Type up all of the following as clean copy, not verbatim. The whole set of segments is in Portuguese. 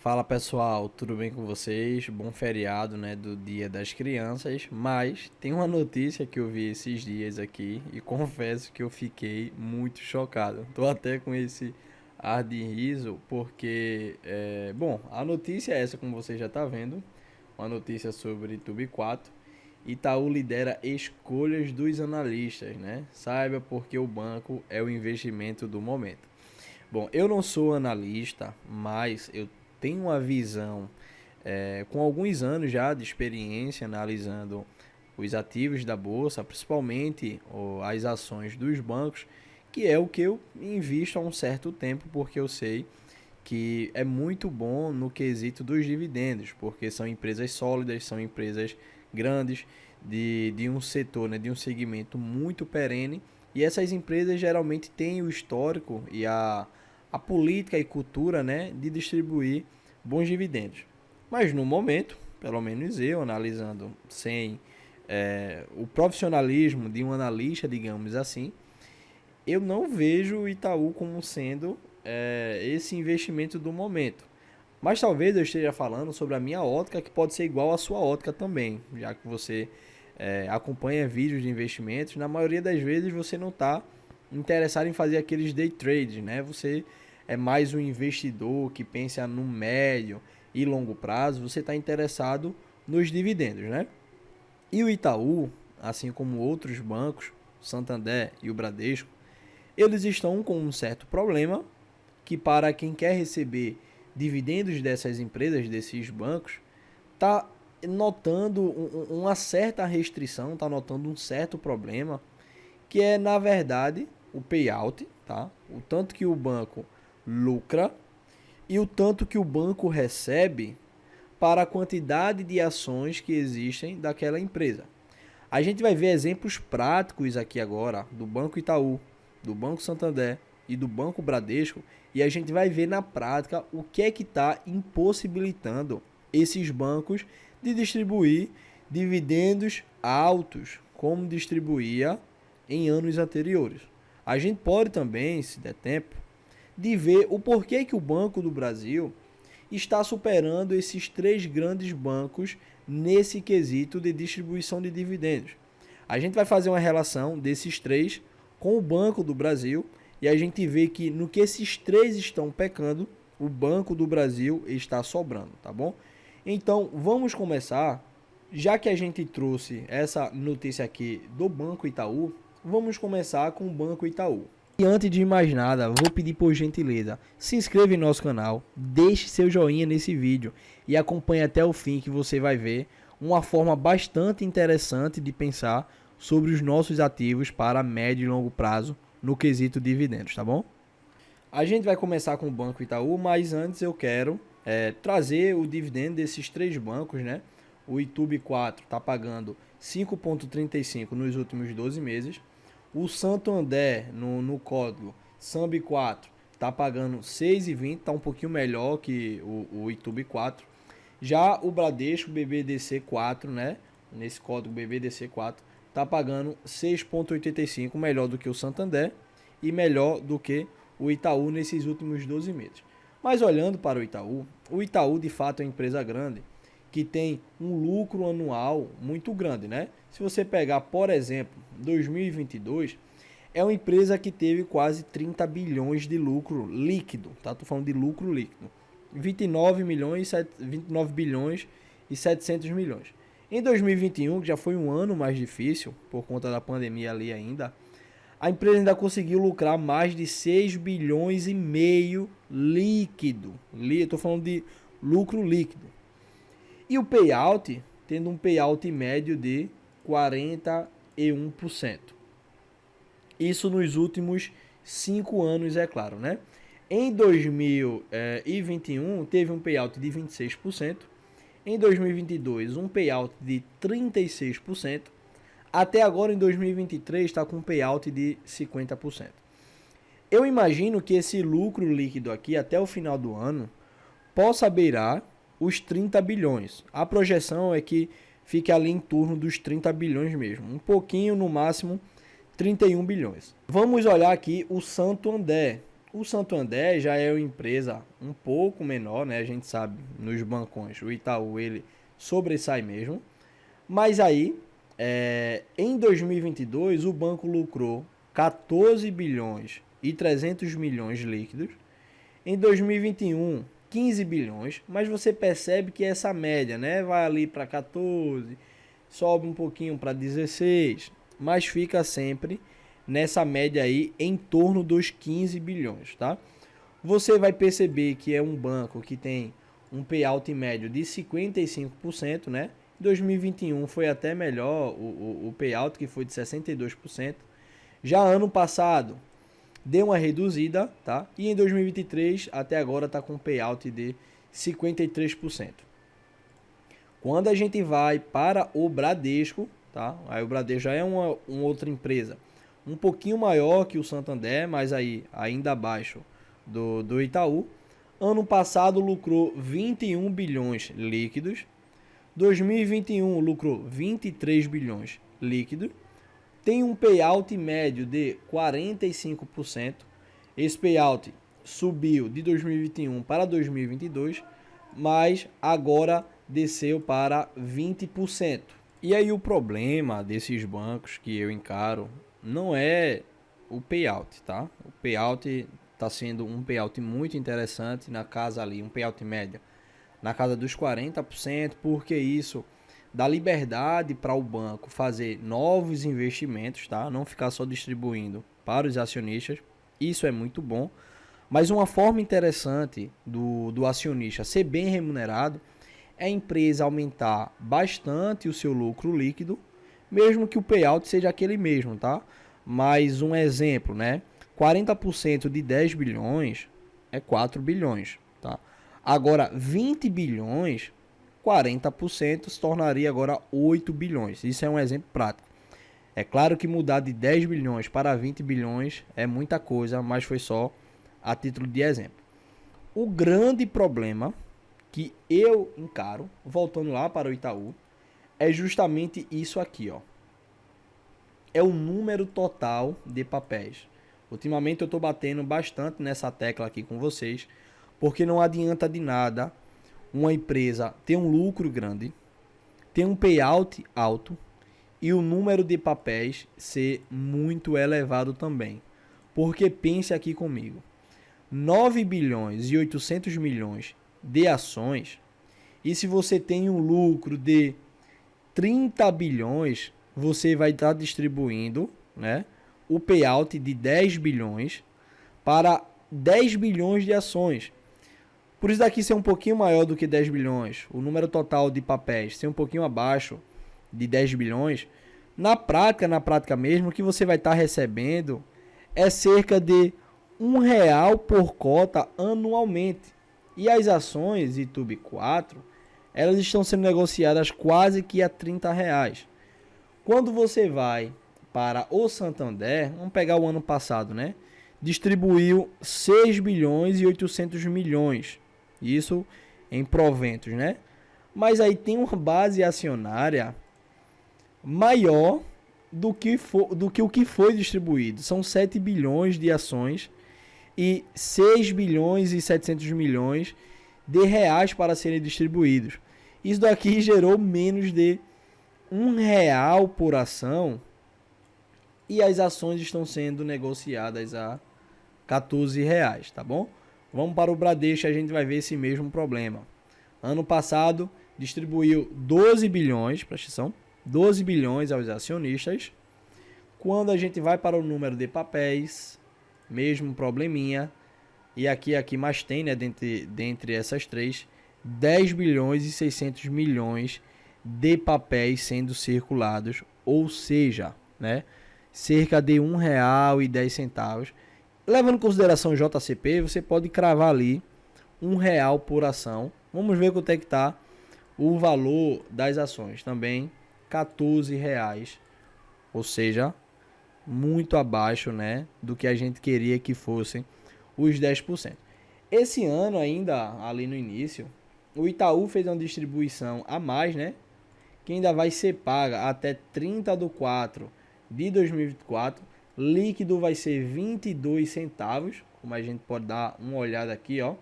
Fala pessoal, tudo bem com vocês? Bom feriado, né, do Dia das Crianças, mas tem uma notícia que eu vi esses dias aqui e confesso que eu fiquei muito chocado. Tô até com esse ar de riso porque, bom, a notícia é essa, como você já tá vendo, uma notícia sobre Tube 4. Itaú lidera escolhas dos analistas, né? Saiba porque o banco é o investimento do momento. Bom, eu não sou analista, mas eu tenho uma visão com alguns anos já de experiência analisando os ativos da bolsa, principalmente as ações dos bancos, que é o que eu invisto há um certo tempo, porque eu sei que é muito bom no quesito dos dividendos, porque são empresas sólidas, são empresas grandes, de um setor, né, de um segmento muito perene, e essas empresas geralmente têm o histórico e a política e cultura, né, de distribuir bons dividendos. Mas no momento, pelo menos eu, analisando sem o profissionalismo de um analista, digamos assim, eu não vejo o Itaú como sendo esse investimento do momento. Mas talvez eu esteja falando sobre a minha ótica, que pode ser igual à sua ótica também, já que você acompanha vídeos de investimentos. Na maioria das vezes você não está interessado em fazer aqueles day trades, né? Você é mais um investidor que pensa no médio e longo prazo, você está interessado nos dividendos, né? E o Itaú, assim como outros bancos, o Santander e o Bradesco, eles estão com um certo problema que, para quem quer receber dividendos dessas empresas, desses bancos, está notando uma certa restrição, está notando um certo problema, que é, na verdade, o payout, tá? O tanto que o banco lucra e o tanto que o banco recebe para a quantidade de ações que existem daquela empresa. A gente vai ver exemplos práticos aqui agora do Banco Itaú, do Banco Santander e do Banco Bradesco, e a gente vai ver na prática o que é que está impossibilitando esses bancos de distribuir dividendos altos como distribuía em anos anteriores. A gente pode também, se der tempo, de ver o porquê que o Banco do Brasil está superando esses três grandes bancos nesse quesito de distribuição de dividendos. A gente vai fazer uma relação desses três com o Banco do Brasil e a gente vê que no que esses três estão pecando, o Banco do Brasil está sobrando, tá bom? Então, vamos começar, já que a gente trouxe essa notícia aqui do Banco Itaú, vamos começar com o Banco Itaú. E antes de mais nada, vou pedir por gentileza, se inscreva em nosso canal, deixe seu joinha nesse vídeo e acompanhe até o fim, que você vai ver uma forma bastante interessante de pensar sobre os nossos ativos para médio e longo prazo no quesito dividendos, tá bom? A gente vai começar com o Banco Itaú, mas antes eu quero trazer o dividendo desses três bancos, né? O Itube 4 está pagando 5,35 nos últimos 12 meses. O Santander, no código SAMB4, está pagando 6,20, está um pouquinho melhor que o Itube 4. Já o Bradesco BBDC4, né, nesse código BBDC4, está pagando 6,85, melhor do que o Santander e melhor do que o Itaú nesses últimos 12 meses. Mas olhando para o Itaú de fato é uma empresa grande, que tem um lucro anual muito grande, né? Se você pegar, por exemplo, 2022, é uma empresa que teve quase 30 bilhões de lucro líquido, tá? Tô falando de lucro líquido. 29 bilhões e 700 milhões. Em 2021, que já foi um ano mais difícil, por conta da pandemia ali ainda, a empresa ainda conseguiu lucrar mais de 6 bilhões e meio líquido. Eu tô falando de lucro líquido. E o payout, tendo um payout médio de 41%. Isso nos últimos 5 anos, é claro, né? Em 2021, teve um payout de 26%. Em 2022, um payout de 36%. Até agora, em 2023, está com um payout de 50%. Eu imagino que esse lucro líquido aqui, até o final do ano, possa beirar os 30 bilhões. A projeção é que fique ali em torno dos 30 bilhões mesmo. Um pouquinho, no máximo, 31 bilhões. Vamos olhar aqui o Santander. O Santander já é uma empresa um pouco menor, né? A gente sabe, nos bancões, o Itaú ele sobressai mesmo. Mas aí, em 2022, o banco lucrou 14 bilhões e 300 milhões líquidos. Em 2021, 15 bilhões. Mas você percebe que essa média, né, vai ali para 14, sobe um pouquinho para 16, mas fica sempre nessa média aí em torno dos 15 bilhões, tá? Você vai perceber que é um banco que tem um payout médio de 55%, né? Em 2021 foi até melhor o payout, que foi de 62%. Já ano passado deu uma reduzida, tá? E em 2023 até agora está com um payout de 53%. Quando a gente vai para o Bradesco, tá? Aí o Bradesco já é uma outra empresa um pouquinho maior que o Santander, mas aí ainda abaixo do Itaú. Ano passado lucrou 21 bilhões líquidos. 2021 lucrou 23 bilhões líquidos. Tem um payout médio de 45%. Esse payout subiu de 2021 para 2022, mas agora desceu para 20%. E aí o problema desses bancos que eu encaro não é o payout, tá? O payout está sendo um payout muito interessante na casa ali, um payout média na casa dos 40%, porque isso dá liberdade para o banco fazer novos investimentos, tá? Não ficar só distribuindo para os acionistas. Isso é muito bom. Mas uma forma interessante do acionista ser bem remunerado é a empresa aumentar bastante o seu lucro líquido, mesmo que o payout seja aquele mesmo, tá? Mas um exemplo, né? 40% de 10 bilhões é 4 bilhões, tá? Agora, 20 bilhões, 40% se tornaria agora 8 bilhões. Isso é um exemplo prático. É claro que mudar de 10 bilhões para 20 bilhões é muita coisa, mas foi só a título de exemplo. O grande problema que eu encaro, voltando lá para o Itaú, é justamente isso aqui, ó. É o número total de papéis. Ultimamente eu estou batendo bastante nessa tecla aqui com vocês, porque não adianta de nada uma empresa ter um lucro grande, ter um payout alto e o número de papéis ser muito elevado também. Porque pense aqui comigo, 9 bilhões e 800 milhões de ações, e se você tem um lucro de 30 bilhões, você vai estar distribuindo, né, o payout de 10 bilhões para 10 bilhões de ações. Por isso daqui ser um pouquinho maior do que 10 bilhões, o número total de papéis ser um pouquinho abaixo de 10 bilhões, na prática mesmo, o que você vai estar recebendo é cerca de R$ 1 por cota anualmente. E as ações YouTube 4, elas estão sendo negociadas quase que a R$ 30. Quando você vai para o Santander, vamos pegar o ano passado, né? Distribuiu 6 bilhões e 800 milhões. Isso em proventos, né? Mas aí tem uma base acionária maior do que o que foi distribuído. São 7 bilhões de ações e 6 bilhões e 700 milhões de reais para serem distribuídos. Isso daqui gerou menos de R$ 1 por ação e as ações estão sendo negociadas a R$ 14, tá bom? Vamos para o Bradesco, a gente vai ver esse mesmo problema. Ano passado distribuiu 12 bilhões, presta atenção, 12 bilhões aos acionistas. Quando a gente vai para o número de papéis, mesmo probleminha. E aqui mais tem, né, dentre essas três, 10 bilhões e 600 milhões de papéis sendo circulados, ou seja, né, cerca de R$ 1,10. Levando em consideração o JCP, você pode cravar ali R$ 1 por ação. Vamos ver quanto é que está o valor das ações. Também R$ 14, ou seja, muito abaixo, né, do que a gente queria que fossem os 10%. Esse ano ainda, ali no início, o Itaú fez uma distribuição a mais, né, que ainda vai ser paga até 30/4 de 2024. Líquido vai ser 22 centavos, como a gente pode dar uma olhada aqui, ó.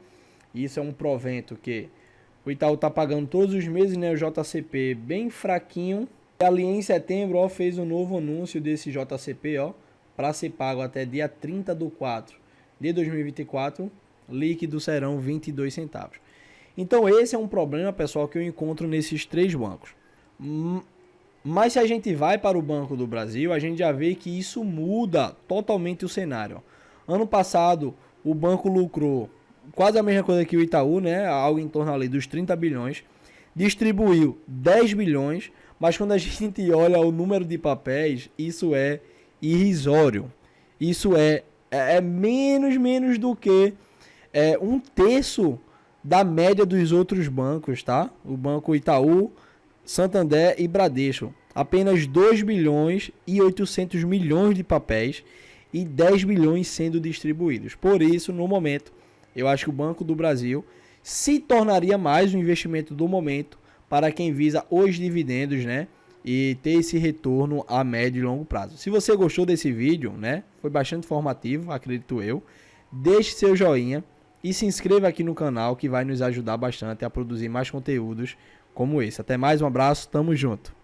Isso é um provento que o Itaú tá pagando todos os meses, né? O JCP bem fraquinho. E ali em setembro, ó, fez um novo anúncio desse JCP, ó, para ser pago até dia 30 de 4 de 2024. Líquido serão 22 centavos. Então esse é um problema, pessoal, que eu encontro nesses três bancos. Mas se a gente vai para o Banco do Brasil, a gente já vê que isso muda totalmente o cenário. Ano passado, o banco lucrou quase a mesma coisa que o Itaú, né? Algo em torno ali dos 30 bilhões. Distribuiu 10 bilhões, mas quando a gente olha o número de papéis, isso é irrisório. Isso é menos do que um terço da média dos outros bancos, tá? O Banco Itaú, Santander e Bradesco. Apenas 2 bilhões e 800 milhões de papéis e 10 bilhões sendo distribuídos. Por isso, no momento, eu acho que o Banco do Brasil se tornaria mais um investimento do momento para quem visa os dividendos, né? E ter esse retorno a médio e longo prazo. Se você gostou desse vídeo, né? Foi bastante informativo, acredito eu. Deixe seu joinha e se inscreva aqui no canal, que vai nos ajudar bastante a produzir mais conteúdos como esse. Até mais, um abraço, tamo junto.